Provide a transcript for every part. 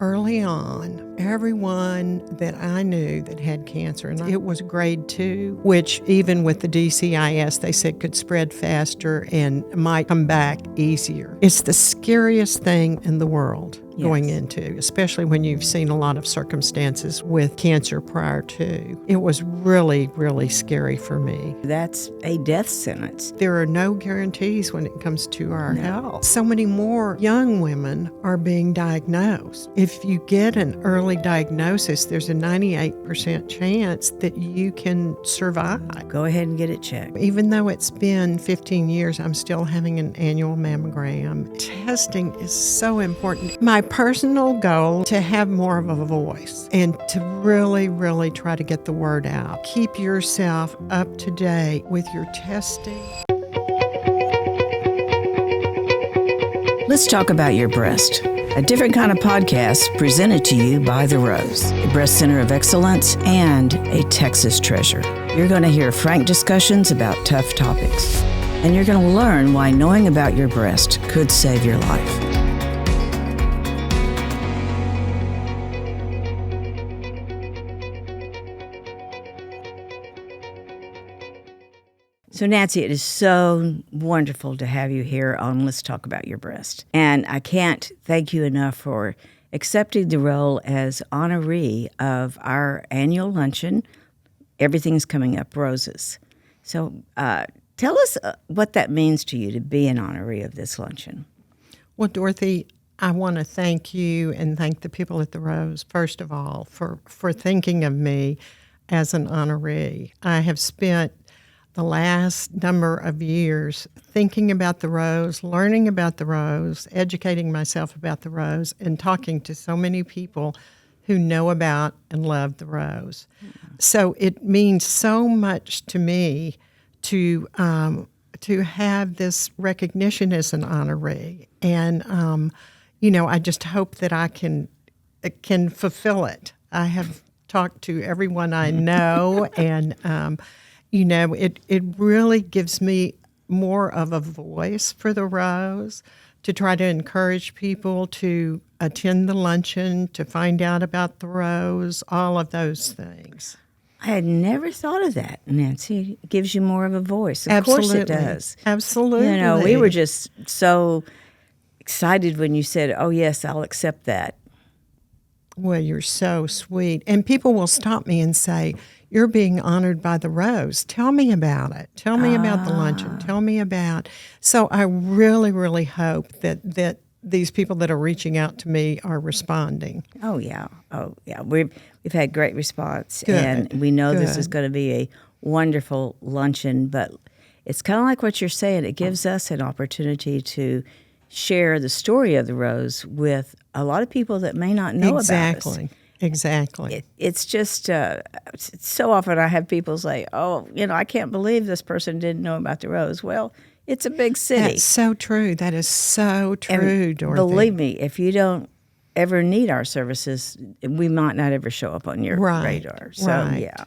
Early on, everyone that I knew that had cancer, and it was grade 2, which even with the DCIS, they said could spread faster and might come back easier. It's the scariest thing in the world going into, especially when you've seen a lot of circumstances with cancer prior to. It was really, really scary for me. That's a death sentence. There are no guarantees when it comes to our health. So many more young women are being diagnosed. If you get an early diagnosis, there's a 98% chance that you can survive. Go ahead and get it checked. Even though it's been 15 years, I'm still having an annual mammogram. Testing is so important. My personal goal to have more of a voice and to really, really try to get the word out. Keep yourself up to date with your testing. Let's talk about your breast. A different kind of podcast presented to you by The Rose, a breast center of excellence and a Texas treasure. You're going to hear frank discussions about tough topics, and you're going to learn why knowing about your breast could save your life. So, Nancy, it is so wonderful to have you here on Let's Talk About Your Breast. And I can't thank you enough for accepting the role as honoree of our annual luncheon. Everything's coming up roses. So tell us what that means to you to be an honoree of this luncheon. Well, Dorothy, I want to thank you and thank the people at the Rose, first of all, for thinking of me as an honoree. I have spent the last number of years thinking about the Rose, learning about the Rose, educating myself about the Rose, and talking to so many people who know about and love the Rose. Mm-hmm. So it means so much to me to have this recognition as an honoree. And, I just hope that I can fulfill it. I have talked to everyone I know, and it really gives me more of a voice for the Rose, to try to encourage people to attend the luncheon, to find out about the Rose, all of those things. I had never thought of that, Nancy. It gives you more of a voice. Of Absolutely. course it does. Absolutely. We were just so excited when you said, oh, yes, I'll accept that. Well, you're so sweet. And people will stop me and say, you're being honored by the Rose. Tell me about it. Tell me about the luncheon. Tell me about. So I really, really hope that these people that are reaching out to me are responding. Oh yeah. We've had great response, Good. And we know Good. This is going to be a wonderful luncheon. But it's kind of like what you're saying. It gives us an opportunity to share the story of the Rose with a lot of people that may not know about us. Exactly. It's just so often I have people say, oh, I can't believe this person didn't know about the Rose. Well, it's a big city. That's so true. That is so true, Dorothy. Believe me, if you don't ever need our services, we might not ever show up on your radar. So, yeah.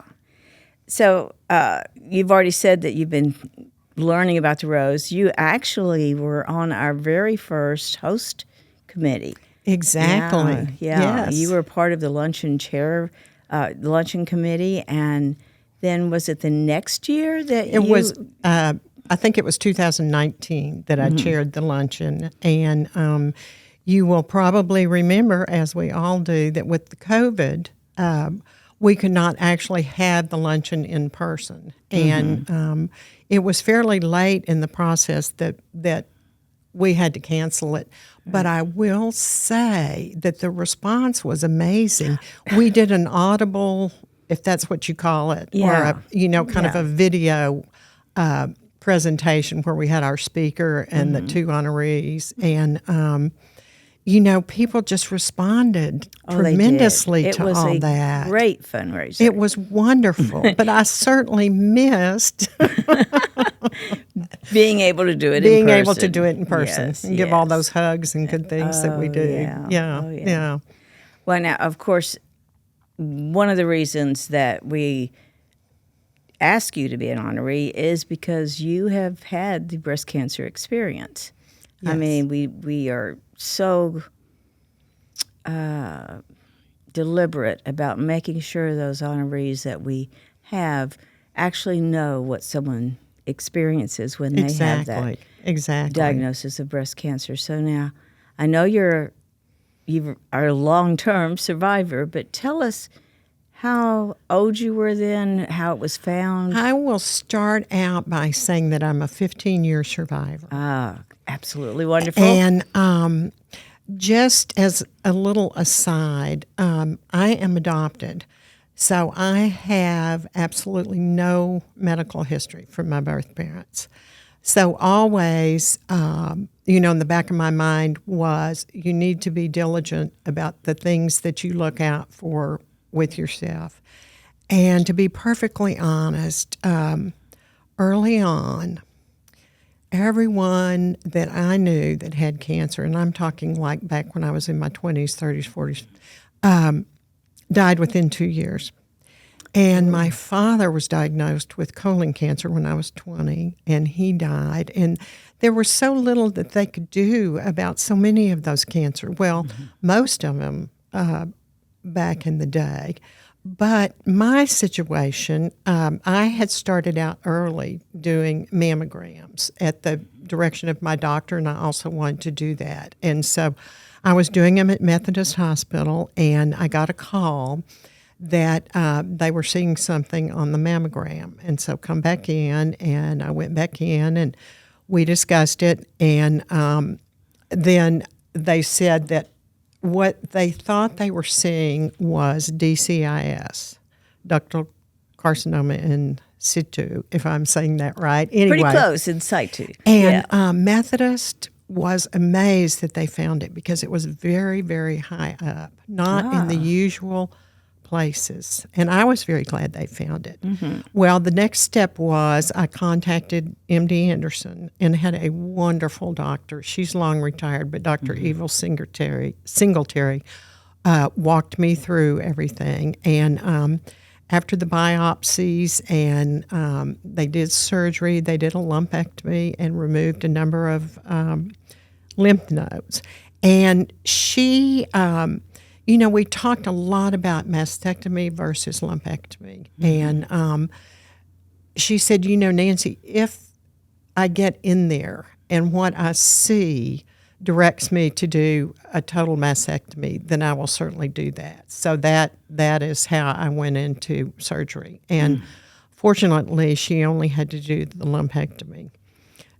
So you've already said that you've been learning about the Rose. You actually were on our very first host committee. Exactly. Yeah. Yes. You were part of the luncheon the luncheon committee, and then was it the next year that it was? I think it was 2019 that I chaired the luncheon, and you will probably remember, as we all do, that with the COVID, we could not actually have the luncheon in person, and it was fairly late in the process that we had to cancel it. But I will say that the response was amazing. We did an audible, if that's what you call it, or of a video presentation where we had our speaker and the two honorees. And, people just responded tremendously to all that. It was a great fundraiser. It was wonderful, but I certainly missed being able to do it in person. Yes, and give all those hugs and good things that we do. Yeah. Well, now, of course, one of the reasons that we ask you to be an honoree is because you have had the breast cancer experience. Yes. I mean, we are so deliberate about making sure those honorees that we have actually know what someone experiences when they have that Exactly. diagnosis of breast cancer. So now, I know you are a long-term survivor, but tell us how old you were then, how it was found. I will start out by saying that I'm a 15-year survivor. Absolutely wonderful. And just as a little aside, I am adopted. So I have absolutely no medical history from my birth parents. So always, in the back of my mind was you need to be diligent about the things that you look out for with yourself. And to be perfectly honest, early on, everyone that I knew that had cancer, and I'm talking like back when I was in my 20s, 30s, 40s, died within 2 years. And my father was diagnosed with colon cancer when I was 20, and he died. And there was so little that they could do about so many of those cancer. Well, most of them back in the day. But my situation, I had started out early doing mammograms at the direction of my doctor, and I also wanted to do that. And so I was doing them at Methodist Hospital, and I got a call that they were seeing something on the mammogram. And so come back in, and I went back in, and we discussed it. And then they said that what they thought they were seeing was DCIS, ductal carcinoma in situ, if I'm saying that right. Anyway, pretty close in situ. And Methodist was amazed that they found it because it was very, very high up, not in the usual places. And I was very glad they found it. Well, the next step was I contacted MD Anderson and had a wonderful doctor. She's long retired, but Dr. Evil Singletary walked me through everything. And after the biopsies and they did surgery, they did a lumpectomy and removed a number of lymph nodes. And she... we talked a lot about mastectomy versus lumpectomy. And she said, Nancy, if I get in there and what I see directs me to do a total mastectomy, then I will certainly do that. So that is how I went into surgery. And fortunately, she only had to do the lumpectomy.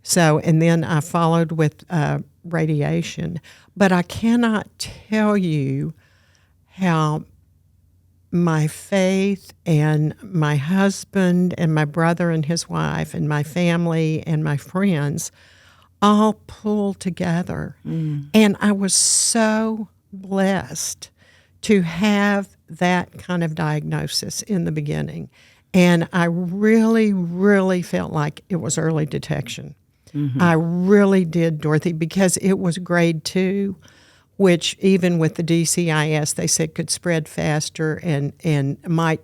So, and then I followed with radiation. But I cannot tell you how my faith and my husband and my brother and his wife and my family and my friends all pulled together. And I was so blessed to have that kind of diagnosis in the beginning. And I really, really felt like it was early detection. I really did, Dorothy, because it was grade 2, which even with the DCIS, they said could spread faster and might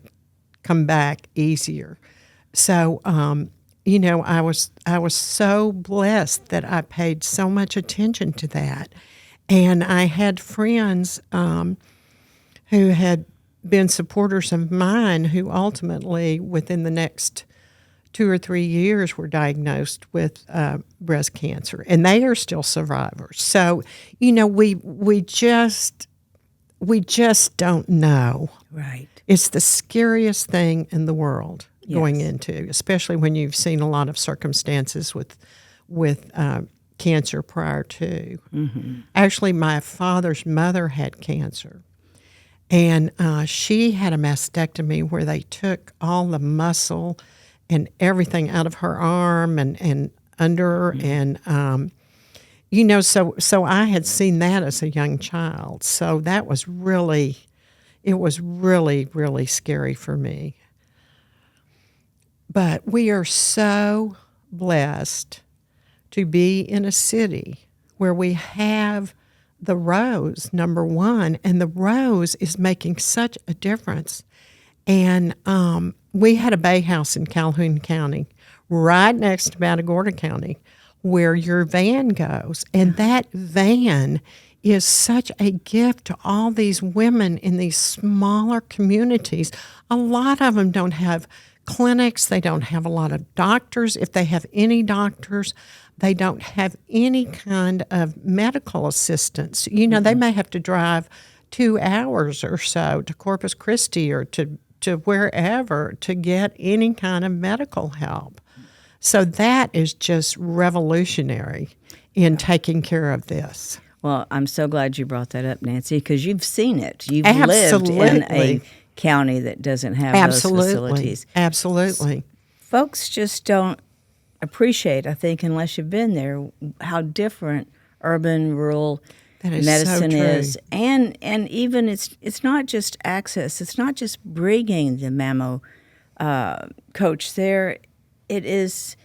come back easier. So, I was so blessed that I paid so much attention to that. And I had friends who had been supporters of mine who ultimately, within the next 2 or 3 years, were diagnosed with breast cancer, and they are still survivors. So, we just don't know. Right. It's the scariest thing in the world going into, especially when you've seen a lot of circumstances with cancer prior to. Actually, my father's mother had cancer, and she had a mastectomy where they took all the muscle and everything out of her arm and under, and so I had seen that as a young child. So that was really scary for me. But we are so blessed to be in a city where we have the Rose, number one, and the Rose is making such a difference. And we had a bay house in Calhoun County, right next to Matagorda County, where your van goes. And that van is such a gift to all these women in these smaller communities. A lot of them don't have clinics. They don't have a lot of doctors. If they have any doctors, they don't have any kind of medical assistance. They may have to drive 2 hours or so to Corpus Christi or to wherever to get any kind of medical help. So that is just revolutionary in taking care of this. Well, I'm so glad you brought that up, Nancy, because you've seen it. You've Absolutely. lived in a county that doesn't have those facilities. Absolutely. Folks just don't appreciate, I think, unless you've been there, how different urban, rural medicine is. And even it's not just access. It's not just bringing the mammo coach there. It is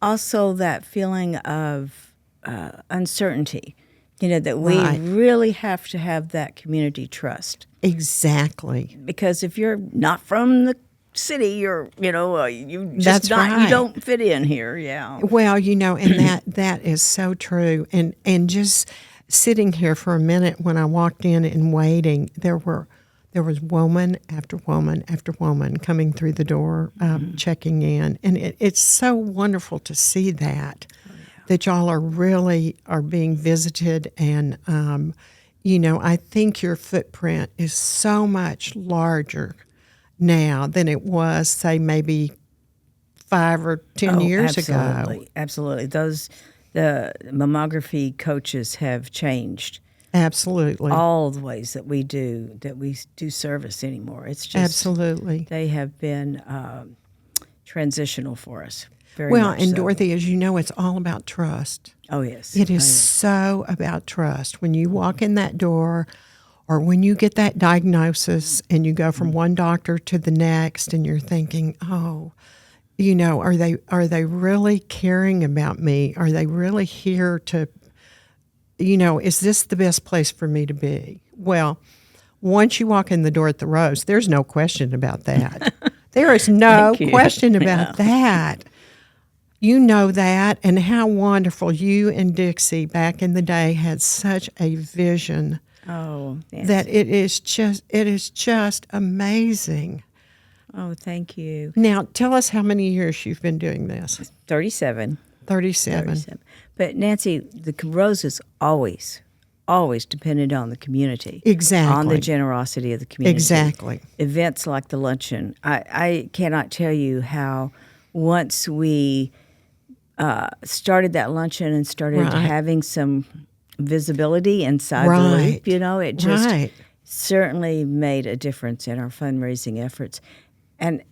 also that feeling of uncertainty, that we really have to have that community trust. Exactly. Because if you're not from the city, you're, you just That's not, right. you don't fit in here. Yeah. Well, and that is so true. And just sitting here for a minute when I walked in and waiting, there was woman after woman after woman coming through the door, checking in, and it's so wonderful to see that y'all are being visited, and I think your footprint is so much larger now than it was, say, maybe 5 or 10 years ago. Absolutely. The mammography coaches have changed. Absolutely. All the ways that we do service anymore. It's just absolutely they have been transitional for us. Very well, much and so. Dorothy, as you know, it's all about trust. Oh yes, it is so about trust. When you walk in that door, or when you get that diagnosis, and you go from one doctor to the next, and you're thinking, oh, are they really caring about me? Are they really here to? Is this the best place for me to be? Well, once you walk in the door at the Rose, there's no question about that. There is no question about that. You know that, and how wonderful. You and Dixie back in the day had such a vision. Oh, yes. That it is just amazing. Oh, thank you. Now, tell us how many years you've been doing this. 37. 37. But Nancy, the Rose is always dependent on the community. Exactly. On the generosity of the community. Exactly. Events like the Luncheon. I cannot tell you how once we started that Luncheon and started having some visibility inside the loop, it just certainly made a difference in our fundraising efforts. And,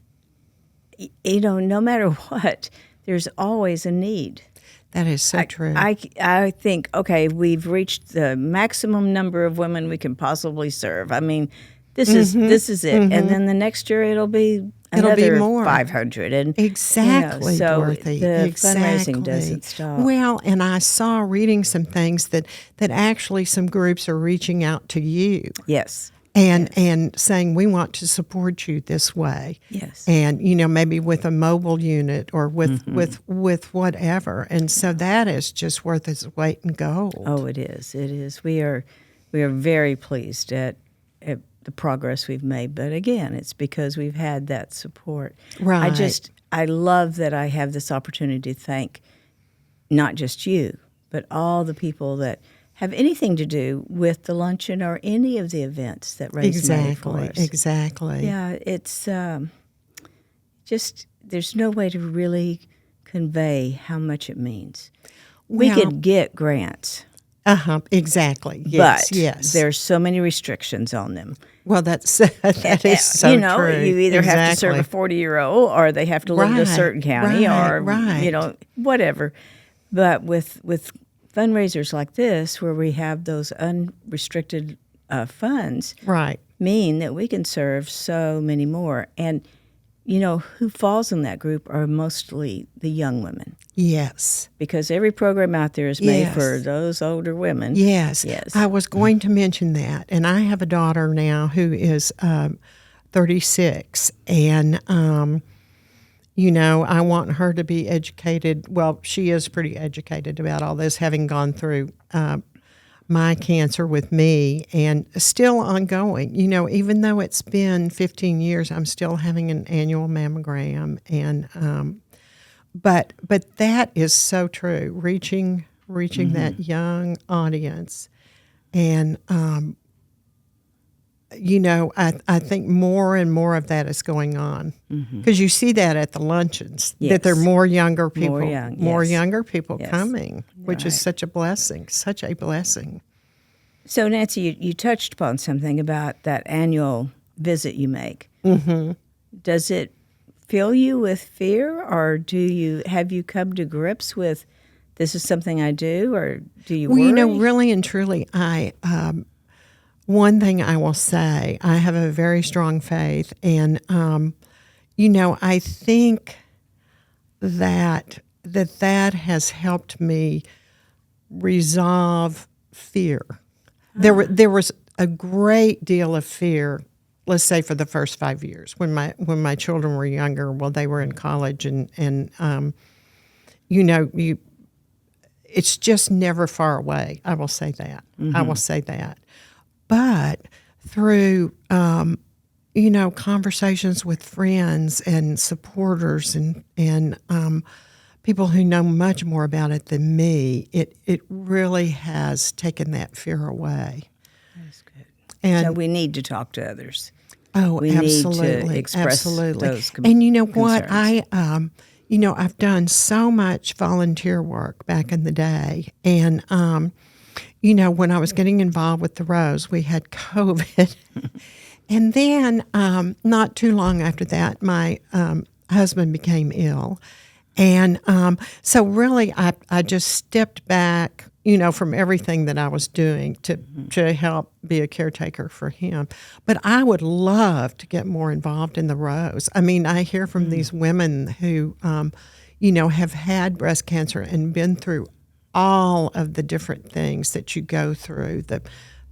no matter what, there's always a need. That is so true. I think, okay, we've reached the maximum number of women we can possibly serve. I mean, this is it. Mm-hmm. And then the next year it'll be another more. 500. And, exactly, so Dorothy. The fundraising doesn't stop. Well, and I saw reading some things that actually some groups are reaching out to you. Yes. And saying, we want to support you this way. Yes. And, maybe with a mobile unit or with whatever. And so that is just worth its weight in gold. Oh, it is. It is. We are very pleased at the progress we've made. But again, it's because we've had that support. Right. I love that I have this opportunity to thank not just you, but all the people that have anything to do with the Luncheon or any of the events that raise money for us. Exactly. Yeah, it's just there's no way to really convey how much it means. We could get grants. Exactly. Yes. But yes. There's so many restrictions on them. Well, that is so true. You either have to serve a 40-year-old, or they have to live in a certain county, or whatever. But with fundraisers like this, where we have those unrestricted funds, mean that we can serve so many more. And, who falls in that group are mostly the young women. Yes. Because every program out there is made for those older women. Yes. I was going to mention that. And I have a daughter now who is 36. And, I want her to be educated. Well, she is pretty educated about all this, having gone through my cancer with me, and still ongoing. You know, even though it's been 15 years, I'm still having an annual mammogram, and but that is so true. Reaching that young audience, and you know, I think more and more of that is going on because you see that at the luncheons that there are more younger people, younger people coming, which is such a blessing, such a blessing. So, Nancy, you touched upon something about that annual visit you make. Does it fill you with fear, or have you come to grips with this is something I do, or do you worry? You know, really and truly, one thing I will say, I have a very strong faith, and you know, I think that has helped me resolve fear. There was a great deal of fear, let's say, for the first 5 years when my children were younger. Well, they were in college, and you know, it's just never far away. I will say that. I will say that. But through you know, conversations with friends and supporters and people who know much more about it than me, it really has taken that fear away. That's good. And so we need to talk to others. Oh, we absolutely, need to express those and you know what, concerns. You know, I've done so much volunteer work back in the day, and you know, when I was getting involved with the Rose, we had COVID. And then not too long after that, my husband became ill. And so really I just stepped back, you know, from everything that I was doing to help be a caretaker for him. But I would love to get more involved in the Rose. I mean, I hear from these women who, you know, have had breast cancer and been through all of the different things that you go through,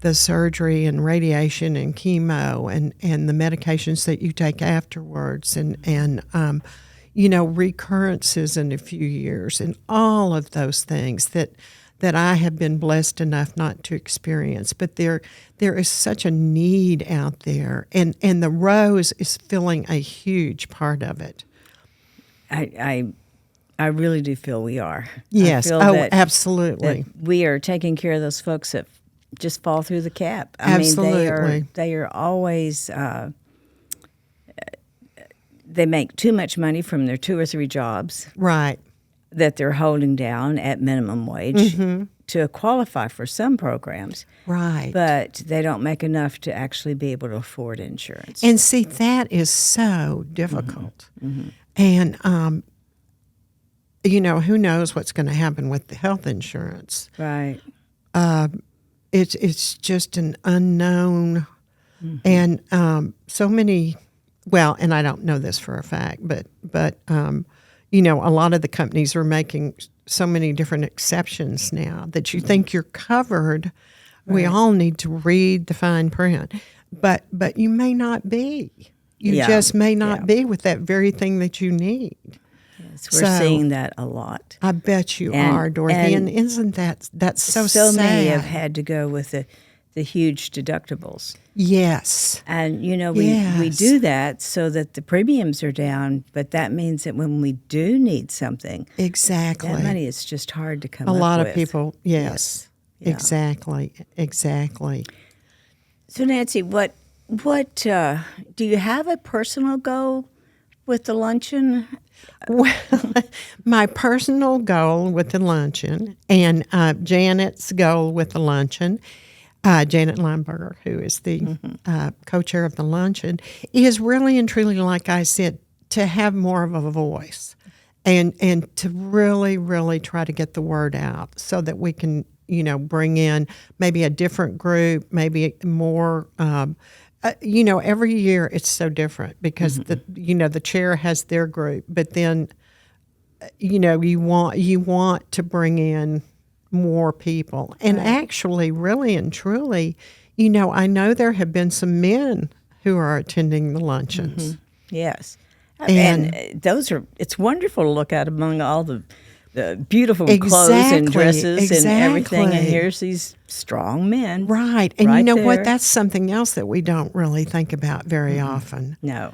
the surgery and radiation and chemo and the medications that you take afterwards and you know, recurrences in a few years and all of those things that I have been blessed enough not to experience. But there is such a need out there, and the Rose is filling a huge part of it. I really do feel we are. Yes. I feel absolutely. that we are taking care of those folks that just fall through the cap. Absolutely. I mean, they are always, they make too much money from their 2 or 3 jobs. Right. That they're holding down at minimum wage to qualify for some programs. Right. But they don't make enough to actually be able to afford insurance. And see, that is so difficult. And, you know, who knows what's going to happen with the health insurance. Right. It's just an unknown. And so many, well, and I don't know this for a fact, but you know, a lot of the companies are making so many different exceptions now that you think you're covered. Right. We all need to read the fine print, but you may not be. You just may not be with that very thing that you need. Yes, we're seeing that a lot. I bet you are, Dorothy. And isn't that's so sad? So many have had to go with the huge deductibles. Yes. And, you know, we do that so that the premiums are down, but that means that when we do need something, exactly, that money is just hard to come up with. A lot of with. people, yes. Yeah. Exactly. So, Nancy, what do you have a personal goal with the luncheon? Well, my personal goal with the luncheon and Janet's goal with the luncheon, Janet Lineberger, who is the co-chair of the luncheon, is really and truly, like I said, to have more of a voice and to really, really try to get the word out so that we can, you know, bring in maybe a different group, maybe more. You know, every year it's so different because the chair has their group, but then, you know, you want to bring in more people. And actually, really and truly, you know, I know there have been some men who are attending the luncheons. Yes. And those are, it's wonderful to look at among all the the beautiful clothes and dresses and everything, and exactly. here's these strong men. Right. And you right know what? there. That's something else that we don't really think about very often. No,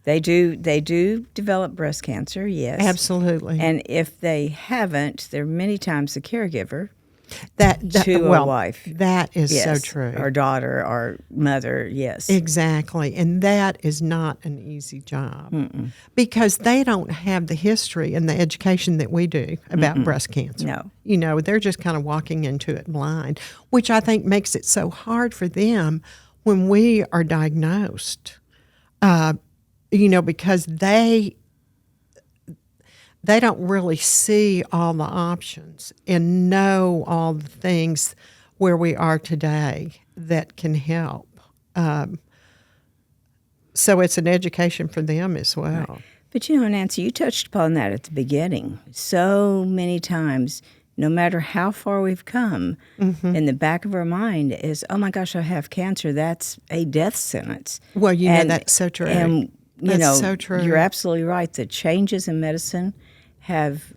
they do. They do develop breast cancer. Yes, Absolutely. and if they haven't, they're many times the caregiver That to a well, wife. that is so Yes, true. or daughter or mother. Yes, Exactly. And that is not an easy job because they don't have the history and the education that we do about breast cancer. No. You know, they're just kind of walking into it blind, which I think makes it so hard for them when we are diagnosed. You know, because they don't really see all the options and know all the things where we are today that can help. So it's an education for them as well. Right. But you know, Nancy, you touched upon that at the beginning. So many times, no matter how far we've come, in the back of our mind is, oh my gosh, I have cancer. That's a death sentence. Well, you know, that's so true. And, That's know, so true. You're absolutely right. The changes in medicine have,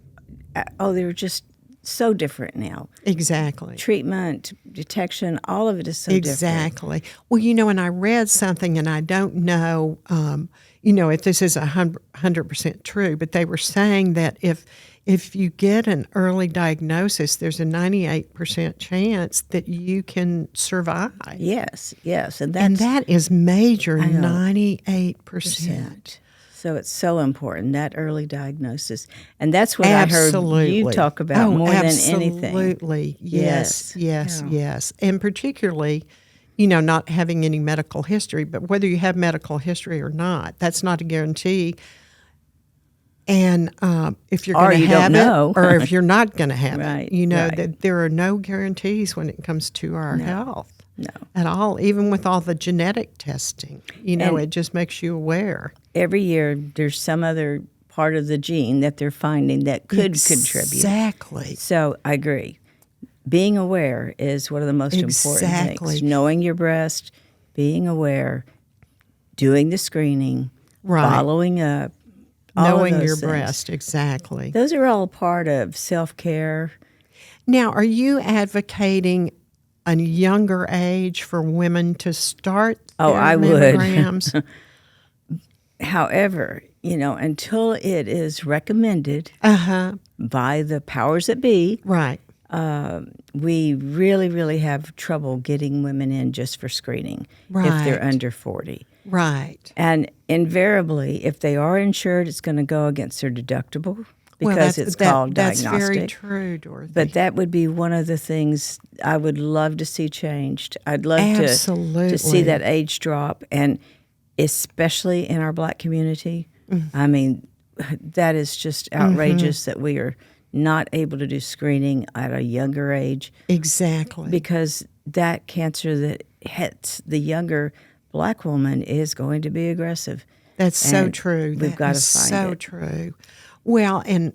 they're just so different now. Exactly. Treatment, detection, all of it is so different. Exactly. Well, you know, and I read something, and I don't know, you know, if this is 100% true, but they were saying that if you get an early diagnosis, there's a 98% chance that you can survive. Yes, and that is major, 98%. So it's so important, that early diagnosis. And that's what Absolutely. I heard you talk about more absolutely. than anything. Absolutely. Yes, Yeah. yes. And particularly, you know, not having any medical history, but whether you have medical history or not, that's not a guarantee. And if you're going to have it or if you're not going to have it, you know, that there are no guarantees when it comes to our health. No. At all, even with all the genetic testing. You know, it just makes you aware. Every year there's some other part of the gene that they're finding that could contribute. Exactly. So I agree. Being aware is one of the most important things. Knowing your breast, being aware, doing the screening, following up, knowing your breast, exactly. Those are all part of self-care. Now, are you advocating a younger age for women to start their mammograms? Would. However, you know, until it is recommended by the powers that be, we really, really have trouble getting women in just for screening if they're under 40. Right. And invariably, if they are insured, it's going to go against their deductible because it's called diagnostic. That's very true, Dorothy. But that would be one of the things I would love to see changed. I'd love to see that age drop, and especially in our Black community. I mean, that is just outrageous that we are not able to do screening at a younger age. Exactly. Because that cancer that hits the younger Black woman is going to be aggressive. That's so true. We've got to find it. So true. Well, and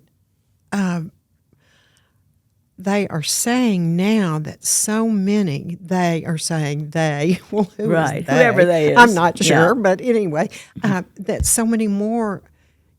they are saying now that so many, well, who is they? Whoever they is. I'm not sure, but anyway, that so many more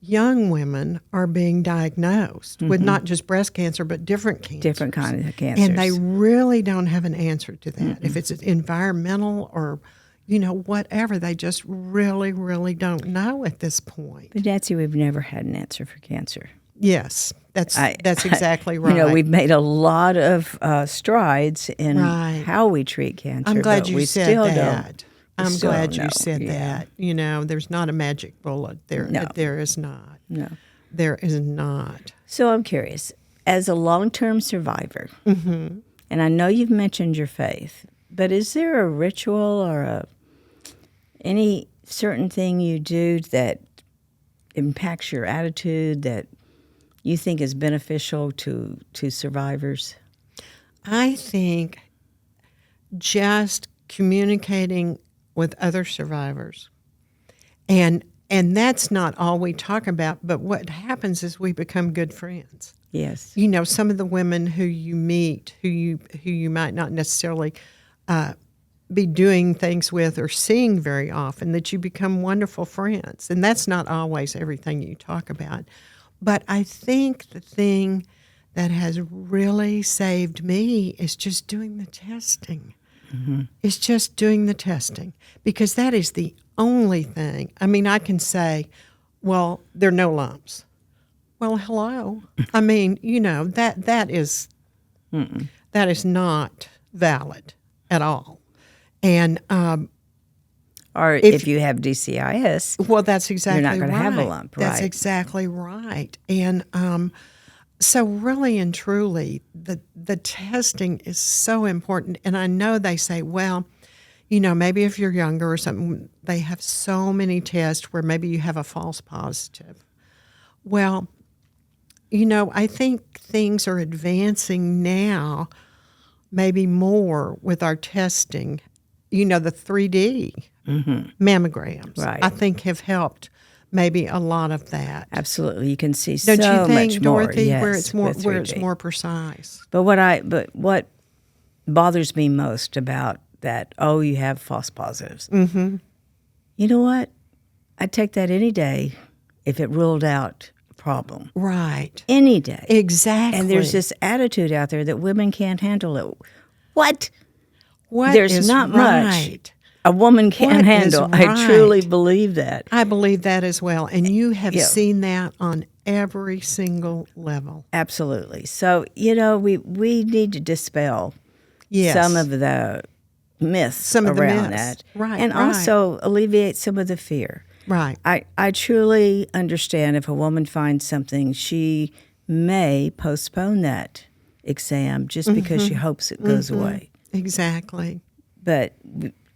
young women are being diagnosed with not just breast cancer, but different cancers. Different kinds of cancers. And they really don't have an answer to that. If it's environmental or, you know, whatever, they just really, really don't know at this point. But Nancy, we've never had an answer for cancer. Yes, that's exactly right. You know, we've made a lot of strides in how we treat cancer. I'm glad but you we said still that. I'm glad you said Yeah. that. You know, there's not a magic bullet. There is not. No. There is not. So I'm curious, as a long-term survivor, and I know you've mentioned your faith, but is there a ritual or any certain thing you do that impacts your attitude that you think is beneficial to survivors? I think just communicating with other survivors. And that's not all we talk about, but what happens is we become good friends. Yes. You know, some of the women who you meet, who you might not necessarily be doing things with or seeing very often, that you become wonderful friends. And that's not always everything you talk about. But I think the thing that has really saved me is just doing the testing. It's just doing the testing, because that is the only thing. I mean, I can say, well, there are no lumps. Well, hello. I mean, that is not valid at all. And Or if you have DCIS, well, that's exactly you're not going right. to have a lump, right? That's exactly right. And so really and truly, the testing is so important. And I know they say, well, maybe if you're younger or something, they have so many tests where maybe you have a false positive. Well, I think things are advancing now, maybe more with our testing. The 3D mammograms, Right. I think, have helped maybe a lot of that. Absolutely, you can see Don't so you think, much more. Dorothy, Yes, where it's more with where it's 3D. more precise? But what bothers me most about that, you have false positives. Mm-hmm. You know what? I'd take that any day if it ruled out a problem. Right. Any day. Exactly. And there's this attitude out there that women can't handle it. What? What There's is not right? much a woman can't What is handle. I right? truly believe that. I believe that as well. And you have Yeah. seen that on every single level. Absolutely. So, we need to dispel Yes. some of the myths Some of the around myths. that. Right, And right. also alleviate some of the fear. Right. I truly understand if a woman finds something, she may postpone that exam just because she hopes it goes away. Exactly. But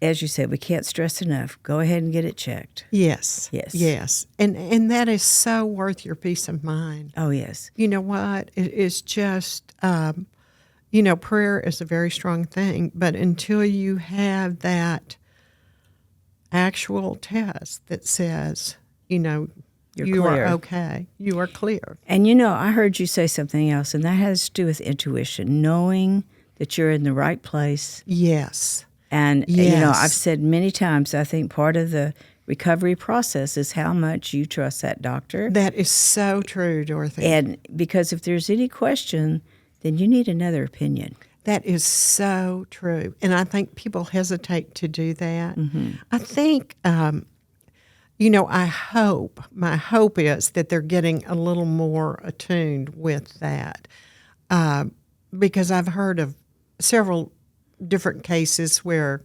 as you said, we can't stress enough. Go ahead and get it checked. Yes. Yes. Yes. And that is so worth your peace of mind. Oh, yes. You know what? It is just, prayer is a very strong thing, but until you have that actual test that says, you clear. are okay, you are clear. And I heard you say something else, and that has to do with intuition, knowing that you're in the right place. Yes. And, Yes. I've said many times, I think part of the recovery process is how much you trust that doctor. That is so true, Dorothy. And because if there's any question, then you need another opinion. That is so true. And I think people hesitate to do that. I think, my hope is that they're getting a little more attuned with that. Because I've heard of several different cases where,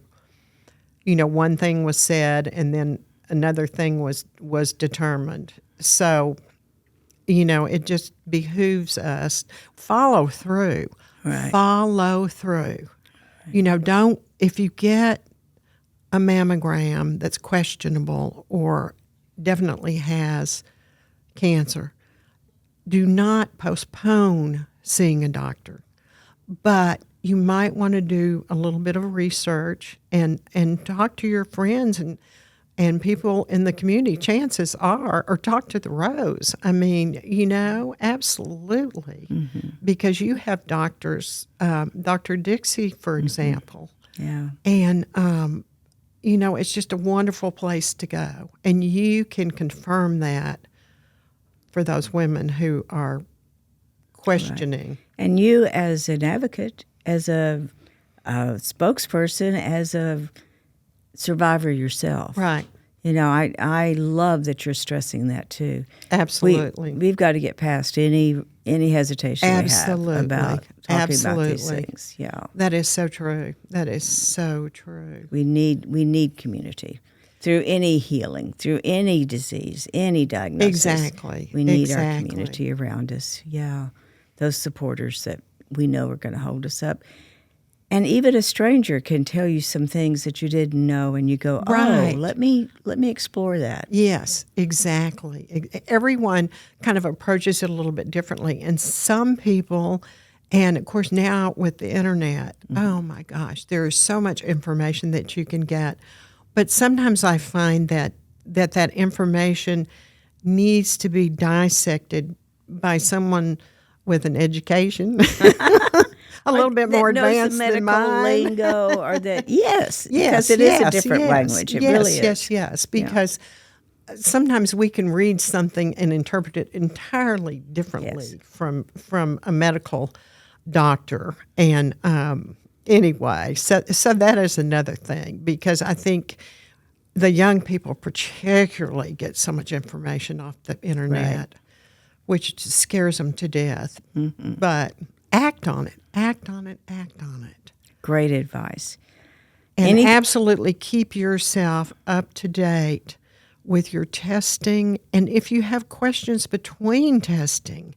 one thing was said and then another thing was determined. So, it just behooves us follow through. Right. Follow through. Don't, if you get a mammogram that's questionable or definitely has cancer, do not postpone seeing a doctor. But you might want to do a little bit of research and talk to your friends and people in the community, chances are, or talk to the Rose. I mean, absolutely. Because you have doctors, Dr. Dixie, for example. Yeah. And, it's just a wonderful place to go. And you can confirm that for those women who are questioning. Right. And you as an advocate, as a spokesperson, as a survivor yourself. Right. I love that you're stressing that too. Absolutely. We've got to get past any hesitation Absolutely. we have about talking about these Absolutely. things. Yeah. That is so true. That is so true. We need community through any healing, through any disease, any diagnosis. Exactly. We need our Exactly. community around us. Yeah. Those supporters that we know are going to hold us up. And even a stranger can tell you some things that you didn't know, and you go, Right. let me explore that. Yes, exactly. Everyone kind of approaches it a little bit differently. And some people, and of course now with the internet, oh my gosh, there is so much information that you can get. But sometimes I find that information needs to be dissected by someone with an education. A little bit more that knows advanced the than medical mine. lingo, or that yes, Yes, because it is yes, a different yes, language. It yes, really is. Yes, because sometimes we can read something and interpret it entirely differently Yes. from a medical doctor. And anyway, so that is another thing, because I think the young people particularly get so much information off the internet, which scares them to death. But act on it, act on it, act on it. Great advice. And absolutely keep yourself up to date with your testing. And if you have questions between testing,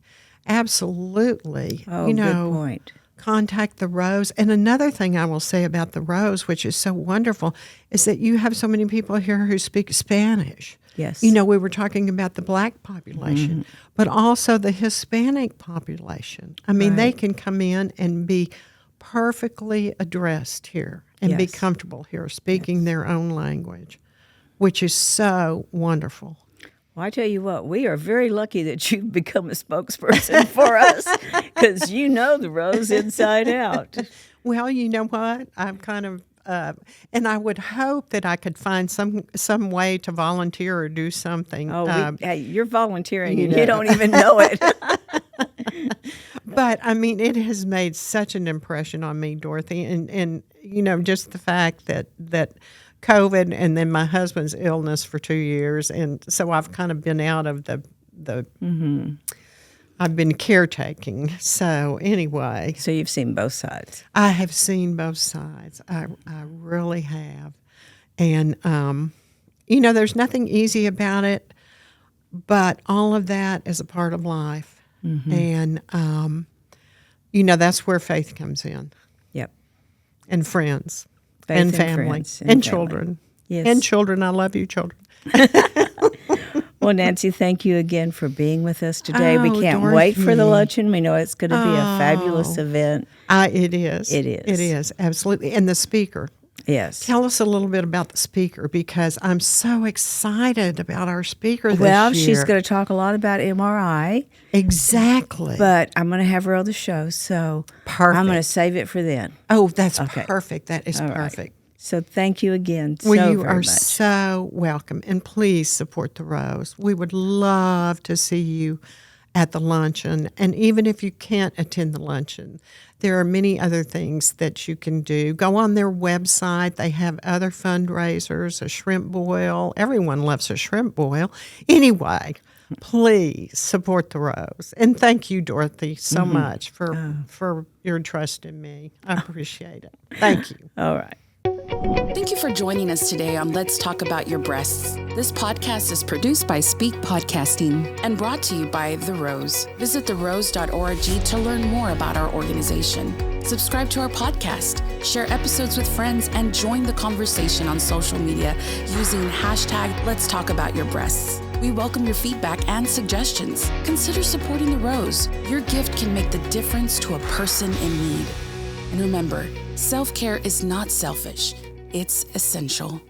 absolutely, Good point. contact the Rose. And another thing I will say about the Rose, which is so wonderful, is that you have so many people here who speak Spanish. Yes. We were talking about the Black population, but also the Hispanic population. I mean, they can come in and be perfectly addressed here and be Yes. comfortable here, speaking their own language, which is so wonderful. Well, I tell you what, we are very lucky that you've become a spokesperson for us, because you know the Rose inside out. Well, you know what? I'm kind of, and I would hope that I could find some way to volunteer or do something. Hey, you're volunteering and you don't even know it. But I mean, it has made such an impression on me, Dorothy, and just the fact that COVID and then my husband's illness for 2 years, and so I've kind of been out of the I've been caretaking. So anyway, So you've seen both sides. I have seen both sides. I really have, and there's nothing easy about it, but all of that is a part of life. And, that's where faith comes in, Yep. and friends, Faith and and family, friends and and children. Yes. And children. I love you, children. Well, Nancy, thank you again for being with us today. We Oh, can't wait for the Dorothy. luncheon. We know it's going to be a fabulous event. It is. It is. It is, absolutely. And the speaker. Yes. Tell us a little bit about the speaker, because I'm so excited about our speaker this Well, year. she's going to talk a lot about MRI, Exactly. but I'm going to have her on the show, so Perfect. I'm going to save it for then. Oh, that's Okay. perfect. That is All right. perfect. So thank you again so Well, you very are much. so welcome. And please support the Rose. We would love to see you at the luncheon. And even if you can't attend the luncheon, there are many other things that you can do. Go on their website. They have other fundraisers, a shrimp boil. Everyone loves a shrimp boil. Anyway, please support the Rose. And thank you, Dorothy, so much for your trust in me. I appreciate it. Thank you. All right. Thank you for joining us today on Let's Talk About Your Breasts. This podcast is produced by Speak Podcasting and brought to you by The Rose. Visit therose.org to learn more about our organization. Subscribe to our podcast, share episodes with friends, and join the conversation on social media using hashtag Let's Talk About Your Breasts. We welcome your feedback and suggestions. Consider supporting The Rose. Your gift can make the difference to a person in need. And remember, self-care is not selfish, it's essential.